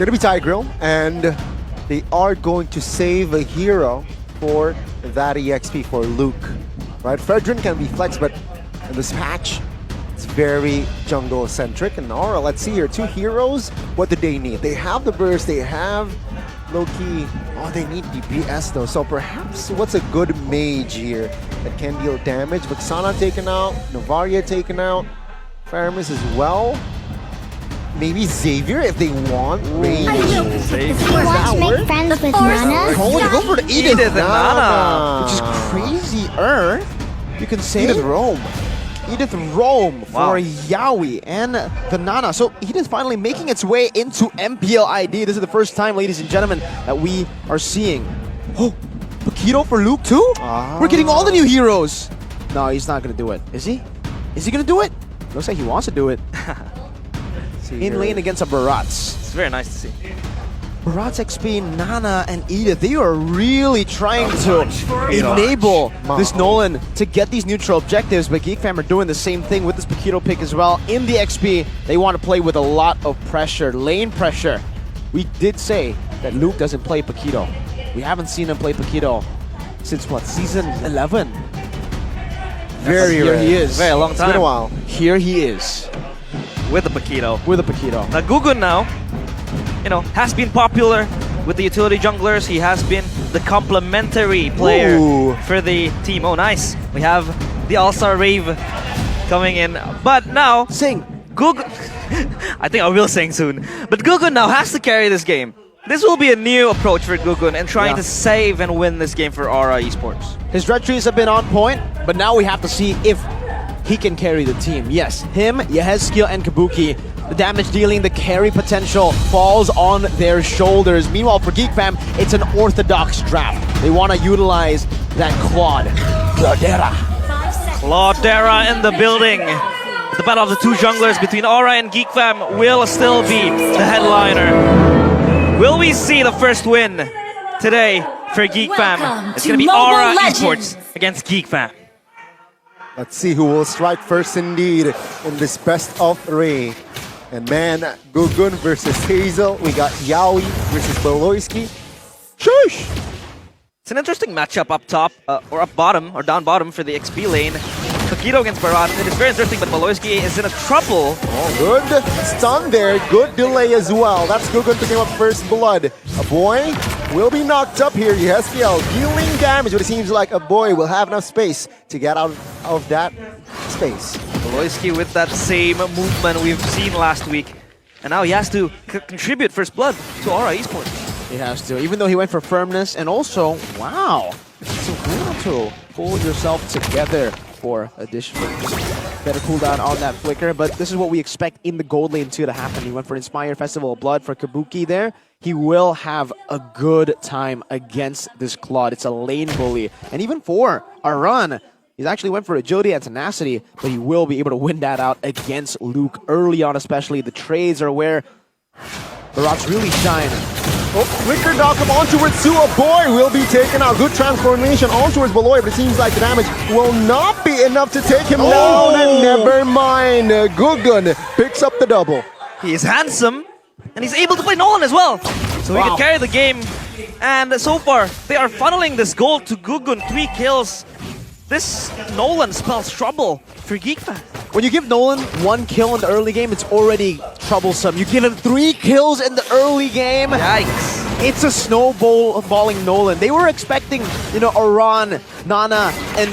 going to be Tigreal, and they are going to save a hero for that EXP for Luke. Right? Fredrin can be flex, but in this patch, it's very jungle-centric. And Aura, let's see here, 2 heroes, what do they need? They have the burst, they have low-key, oh, they need DPS though, so perhaps what's a good mage here that can deal damage? Vexana taken out, Novaria taken out, Faramis as well. Maybe Xavier if they want range. If you want to make friends with Nana, Oh, you go for the Edith and Nana. which is crazy-er. You can say Edith Rome. Edith Rome for Yaoi and the Nana. So Edith finally making its way into MPLID. This is the first time, ladies and gentlemen, that we are seeing. Oh, Paquito for Luke too? We're getting all the new heroes. No, he's not going to do it. Is he? Is he going to do it? Looks like he wants to do it. In lane against a Barats. It's very nice to see. Barats XP, Nana, and Edith, they are really trying to enable this Nolan to get these neutral objectives, but Geekfam are doing the same thing with this Paquito pick as well. In the XP, they want to play with a lot of pressure, lane pressure. We did say that Luke doesn't play Paquito. We haven't seen him play Paquito since what, season 11? Very rare. Here he is. Very long It's time. been a while. Here he is. With the Paquito. With a Paquito. Now Gugun now, you know, has been popular with the utility junglers. He has been the complementary player for the team. Oh, nice. We have the All-Star Rave coming in. But now, Sing. Gugun... I think I will sing soon. But Gugun now has to carry this game. This will be a new approach for Gugun and trying to save and win this game for Aura Esports. His red trees have been on point, but now we have to see if he can carry the team. Yes, him, Yehezkiel, and Kabuki. The damage dealing, the carry potential falls on their shoulders. Meanwhile, for Geekfam, it's an orthodox draft. They want to utilize that Claudera. Claudera in the building. The battle of the 2 junglers between Aura and Geekfam will still be the headliner. Will we see the first win today for Geekfam? It's going to be Aura Esports against Geekfam. Let's see who will strike first indeed in this best of 3. And man, Gugun versus Hazel. We got Yaoi versus Beloyski. Sheesh! It's an interesting matchup up top, or up bottom, or down bottom for the XP lane. Paquito against Barat. It is very interesting, but Beloyski is in a trouble. Oh, good stun there. Good delay as well. That's Gugun picking up first blood. A boy will be knocked up here. Yehezkiel dealing damage, but it seems like a boy will have enough space to get out of that space. Beloyski with that same movement we've seen last week. And now he has to contribute first blood to Aura Esports. He has to, even though he went for firmness, and also, wow, so cool to pull yourself together for additional better cooldown on that flicker. But this is what we expect in the gold lane too to happen. He went for Inspire Festival of Blood for Kabuki there. He will have a good time against this Claude. It's a lane bully. And even for a run, he actually went for Agility and Tenacity, but he will be able to win that out against Luke early on, especially. The trades are where Barat's really shine. Oh, flicker knock him ontowards to a boy will be taken out. Good transformation ontowards Beloy, but it seems like the damage will not be enough to take him down. And never mind, Gugun picks up the double. He is handsome, and he's able to play Nolan as well. So he can carry the game. And so far, they are funneling this gold to Gugun. 3 kills. This Nolan spells trouble for Geekfam. When you give Nolan 1 kill in the early game, it's already troublesome. You give him 3 kills in the early game. Yikes. It's a snowballing Nolan. They were expecting, you know, Aran, Nana, and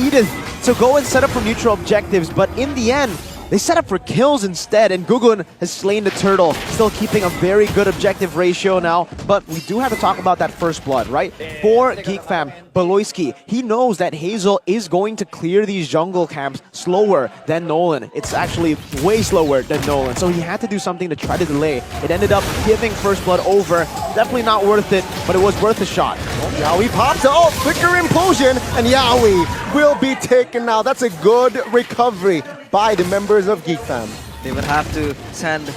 Edith to go and set up for neutral objectives, but in the end, they set up for kills instead, and Gugun has slain the turtle, still keeping a very good objective ratio now. But we do have to talk about that first blood, right? For Geekfam, Beloyski, he knows that Hazel is going to clear these jungle camps slower than Nolan. It's actually way slower than Nolan, so he had to do something to try to delay. It ended up giving first blood over. Definitely not worth it, but it was worth a shot. Yaoi pops out, flicker implosion, and Yaoi will be taken out. That's a good recovery by the members of Geekfam. They would have to send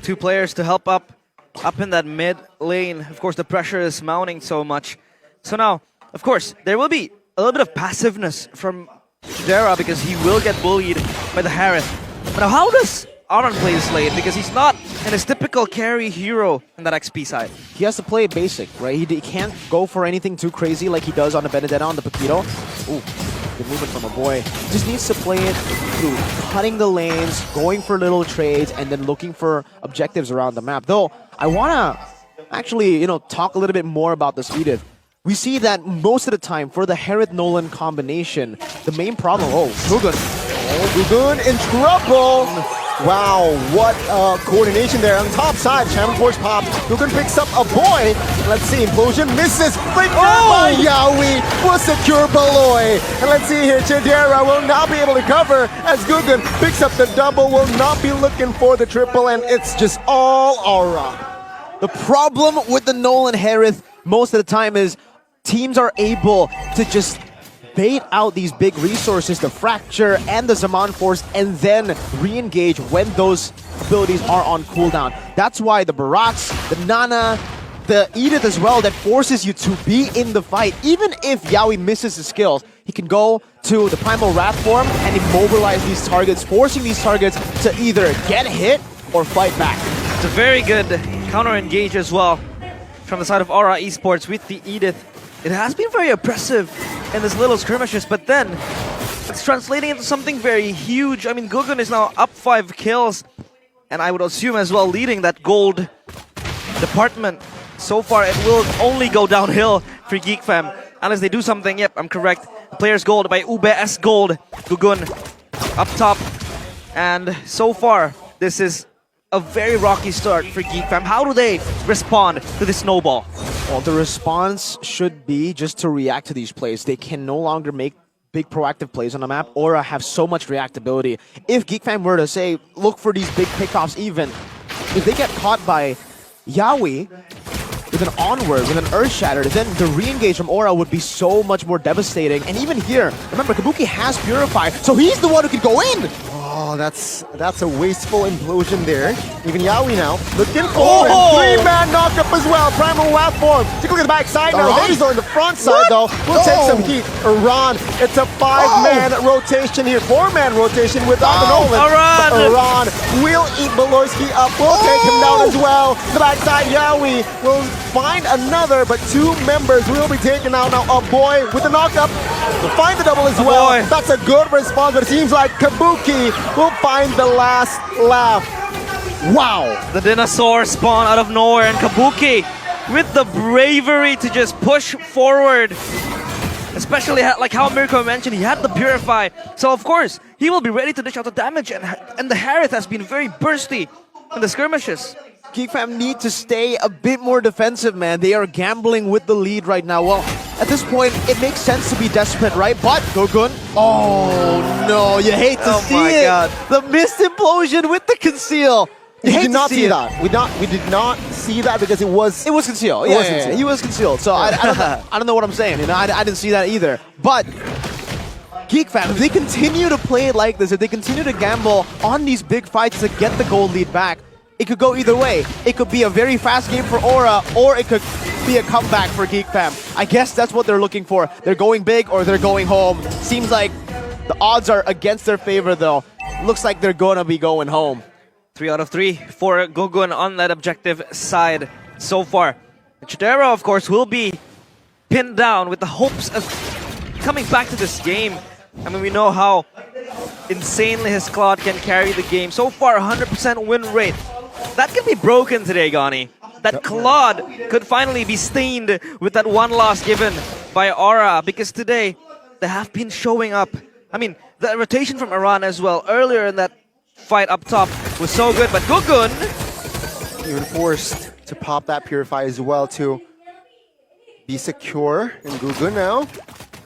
2 players to help up in that mid lane. Of course, the pressure is mounting so much. So now, of course, there will be a little bit of passiveness from Dera because he will get bullied by the Harith. But now how does Aron plays late because he's not in his typical carry hero in that XP side. He has to play basic, right? He can't go for anything too crazy like he does on the Benedetta, on the Paquito. Ooh, good movement from a boy. He just needs to play it through cutting the lanes, going for little trades, and then looking for objectives around the map. Though, I want to actually, talk a little bit more about this Edith. We see that most of the time for the Herith-Nolan combination, the main problem... Oh, Gugun. Oh, Gugun in trouble. Wow, what coordination there on the top side. Shaman Force pops. Gugun picks up a boy. Let's see, Implosion misses. Flicked by Yawi. Will secure Beloy. And let's see here, Chidera will not be able to cover as Gugun picks up the double. Will not be looking for the triple, and it's just all Aura. The problem with the Nolan Herith most of the time is teams are able to just bait out these big resources, the Fracture and the Zaman Force, and then re-engage when those abilities are on cooldown. That's why the Barats, the Nana, the Edith as well, that forces you to be in the fight. Even if Yawi misses his skills, he can go to the Primal Wrath form and immobilize these targets, forcing these targets to either get hit or fight back. It's a very good counter-engage as well from the side of Aura Esports with the Edith. It has been very oppressive in this little skirmishes, but then it's translating into something very huge. I mean, Gugun is now up 5 kills, and I would assume as well leading that gold department. So far, it will only go downhill for Geekfam. Unless they do something, yep, I'm correct. Players gold by UBS Gold. Gugun up top. And so far, this is a very rocky start for Geekfam. How do they respond to this snowball? Well, the response should be just to react to these plays. They can no longer make big proactive plays on the map or have so much reactability. If Geekfam were to say, look for these big pickoffs even, if they get caught by Yawi with an onward, with an earth shatter, then the re-engage from Aura would be so much more devastating. And even here, remember, Kabuki has Purify, so he's the one who can go in! Oh, that's a wasteful implosion there. Even Yawi now looking for him. 3-man knockup as well. Primal Wrath form. Take a look at the back side now. Laser on the front side though. We'll take some heat. Iran, it's a 5-man rotation here. 4-man rotation without the Nolan. Iran! Iran will eat Belorski up. We'll take him down as well. The backside, Yawi will find another, but 2 members will be taken out now. A boy with the knockup will find the double as well. That's a good response, but it seems like Kabuki will find the last laugh. Wow! The dinosaur spawn out of nowhere, and Kabuki with the bravery to just push forward. Especially like how Mirko mentioned, he had the Purify. So of course, he will be ready to dish out the damage, and the Herith has been very bursty in the skirmishes. Geekfam need to stay a bit more defensive, man. They are gambling with the lead right now. Well, at this point, it makes sense to be desperate, right? But Gugun, oh no, you hate to see it. God. The missed implosion with the conceal. We did not see that. We did not see that because it was concealed. Yeah, he was concealed. So I don't know what I'm saying. I didn't see that either. But Geekfam, if they continue to play it like this, if they continue to gamble on these big fights to get the gold lead back, it could go either way. It could be a very fast game for Aura, or it could be a comeback for Geekfam. I guess that's what they're looking for. They're going big or they're going home. Seems like the odds are against their favor though. Looks like they're gonna be going home. 3 out of 3 for Gugun on that objective side so far. Chidera, of course, will be pinned down with the hopes of coming back to this game. I mean, we know how insanely his Claude can carry the game. So far, 100% win rate. That can be broken today, Gani. That Claude could finally be stained with that one loss given by Aura, because today they have been showing up. I mean, the rotation from Iran as well earlier in that fight up top was so good, but Gugun even forced to pop that Purify as well to be secure. And Gugun now,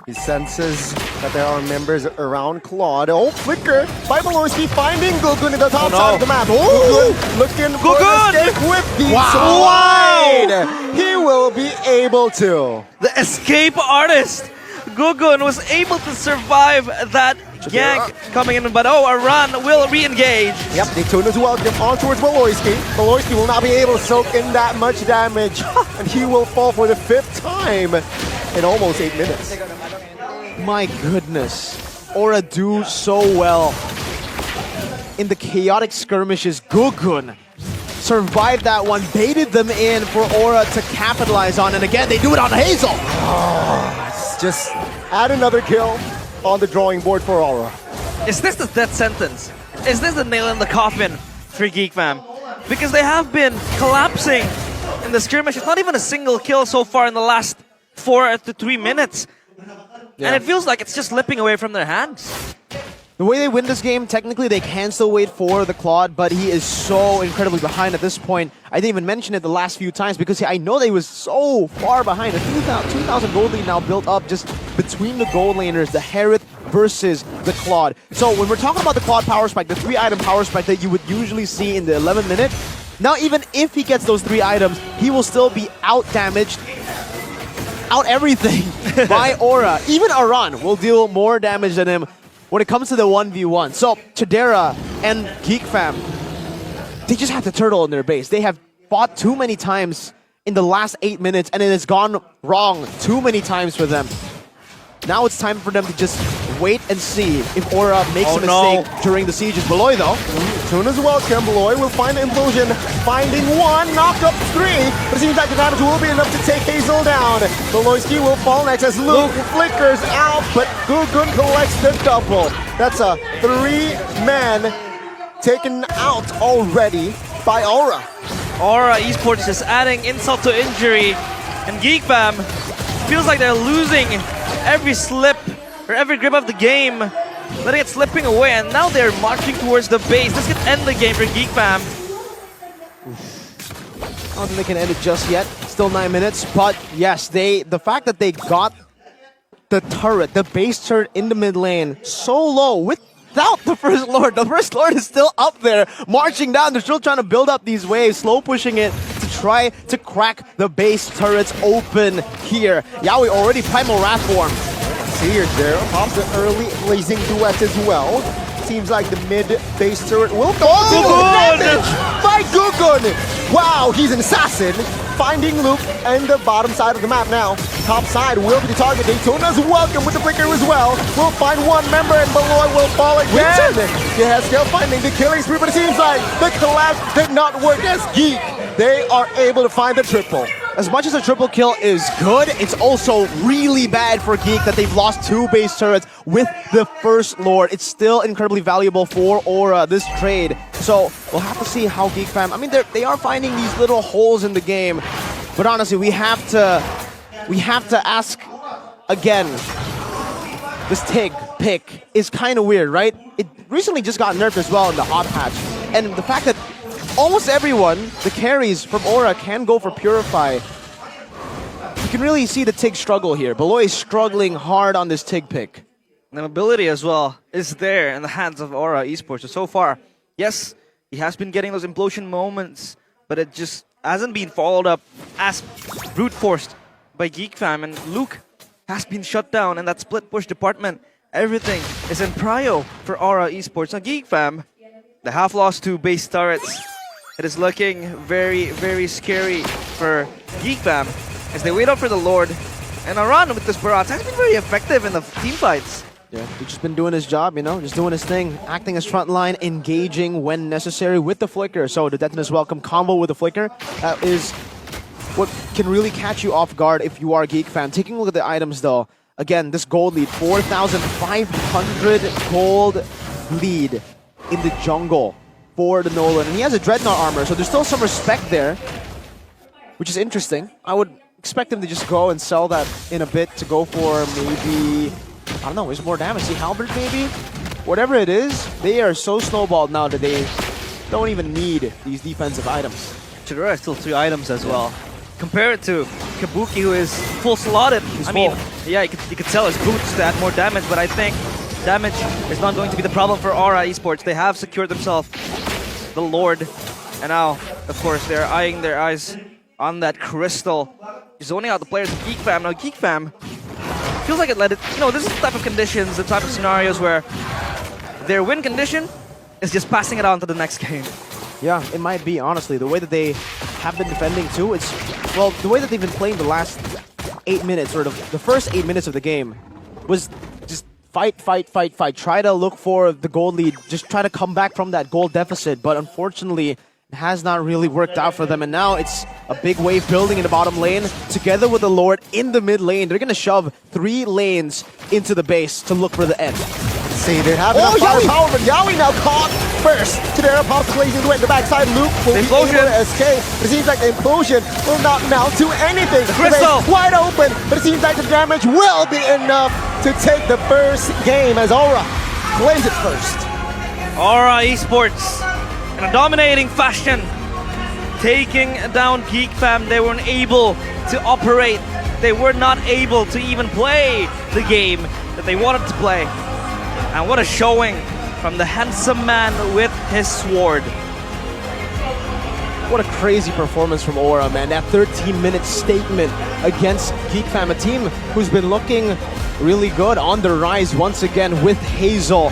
he senses that there are members around Claude. Oh, flicker by Belorski finding Gugun in the top side of the map. Gugun looking for the escape with the slide. He will be able to. The escape artist. Gugun was able to survive that gank coming in, but Iran will re-engage. Yep, Nicktoon as well, get on towards Belorski. Belorski will not be able to soak in that much damage, and he will fall for the 5th time in almost 8 minutes. My goodness. Aura do so well. in the chaotic skirmishes. Gugun survived that one, baited them in for Aura to capitalize on, and again, they do it on Hazel! It's just add another kill on the drawing board for Aura. Is this the death sentence? Is this the nail in the coffin for Geekfam? Because they have been collapsing in the skirmish. It's not even a single kill so far in the last 4 to 3 minutes. And it feels like it's just slipping away from their hands. The way they win this game, technically they can still wait for the Claude, but he is so incredibly behind at this point. I didn't even mention it the last few times because I know they was so far behind. A 2,000 gold lead now built up just between the gold laners, the Harith versus the Claude. So when we're talking about the Claude power spike, the 3-item power spike that you would usually see in the 11th minute, now even if he gets those 3 items, he will still be out-damaged, out everything by Aura. Even Aran will deal more damage than him when it comes to the 1v1. So Chidera and Geekfam, they just have the turtle in their base. They have fought too many times in the last 8 minutes, and it has gone wrong too many times for them. Now it's time for them to just wait and see if Aura makes a mistake during the sieges. Beloy though. Tuna's welcome. Beloy will find the implosion. Finding one, knock up 3. But it seems like the damage will be enough to take Hazel down. Beloy's key will fall next as Luke flickers out, but Gugun collects the double. That's a 3-man taken out already by Aura. Aura Esports just adding insult to injury. And Geekfam feels like they're losing every slip or every grip of the game, letting it slipping away, and now they're marching towards the base. This could end the game for Geekfam. I don't think they can end it just yet. Still 9 minutes, but yes, the fact that they got the turret, the base turret in the mid lane so low without the First Lord. The First Lord is still up there, marching down. They're still trying to build up these waves, slow pushing it to try to crack the base turrets open here. Yaoi already Primal Wrath form. See here, Daryl pops the early blazing duet as well. Seems like the mid base turret will go. Damage by Gugun! Wow, he's an assassin. Finding Luke and the bottom side of the map now. Top side will be the target. Daytona's welcome with the flicker as well. We'll find one member and Beloy will fall again. Yehaskiel finding the killing spree, but it seems like the collapse did not work as Geek. They are able to find the triple. As much as a triple kill is good, it's also really bad for Geek that they've lost 2 base turrets with the First Lord. It's still incredibly valuable for Aura, this trade. So we'll have to see how Geekfam, I mean, they are finding these little holes in the game. But honestly, we have to ask again. This Tig pick is kind of weird, right? It recently just got nerfed as well in the hot patch. And the fact that almost everyone, the carries from Aura, can go for Purify. You can really see the Tig struggle here. Beloy is struggling hard on this Tig pick. The ability as well is there in the hands of Aura Esports. So far, yes, he has been getting those implosion moments, but it just hasn't been followed up as brute forced by Geekfam. And Luke has been shut down in that split push department. Everything is in prio for Aura Esports. Now Geekfam, they have lost 2 base turrets. It is looking very, very scary for Geekfam as they wait up for the Lord. And Aran with this Barat has been very effective in the team fights. Yeah, he's just been doing his job, you know, just doing his thing, acting as front line, engaging when necessary with the flicker. So the Detonus welcome combo with the flicker is what can really catch you off guard if you are a Geekfam. Taking a look at the items though, again, this gold lead, 4,500 gold lead in the jungle for the Nolan. And he has a Dreadnought armor, so there's still some respect there, which is interesting. I would expect him to just go and sell that in a bit to go for maybe, I don't know, is more damage. See, Halberd maybe? Whatever it is, they are so snowballed now that they don't even need these defensive items. Chidera has still 3 items as well. Compare it to Kabuki, who is full slotted. I mean, yeah, you could sell his boots to add more damage, but I think damage is not going to be the problem for Aura Esports. They have secured themselves the Lord, and now, of course, they're eyeing their eyes on that crystal, zoning out the players of Geekfam. Now, Geekfam feels like it let it, you know, this is the type of conditions, the type of scenarios where their win condition is just passing it on to the next game. Yeah, it might be, honestly. The way that they have been defending too, it's, well, the way that they've been playing the last 8 minutes, or the first 8 minutes of the game, was just fight. Try to look for the gold lead. Just try to come back from that gold deficit. But unfortunately, it has not really worked out for them. And now it's a big wave building in the bottom lane. Together with the Lord in the mid lane, they're going to shove 3 lanes into the base to look for the end. See, they have enough firepower, but Yawi now caught first. Chidera pops blazing away at the backside. Luke will be able to escape. But it seems like the implosion will not now do anything. Crystal wide open, but it seems like the damage will be enough to take the first game as Aura plays it first. Aura Esports in a dominating fashion, taking down Geekfam. They weren't able to operate. They were not able to even play the game that they wanted to play. And what a showing from the handsome man with his sword. What a crazy performance from Aura, man. That 13-minute statement against Geekfam, a team who's been looking really good on the rise once again with Hazel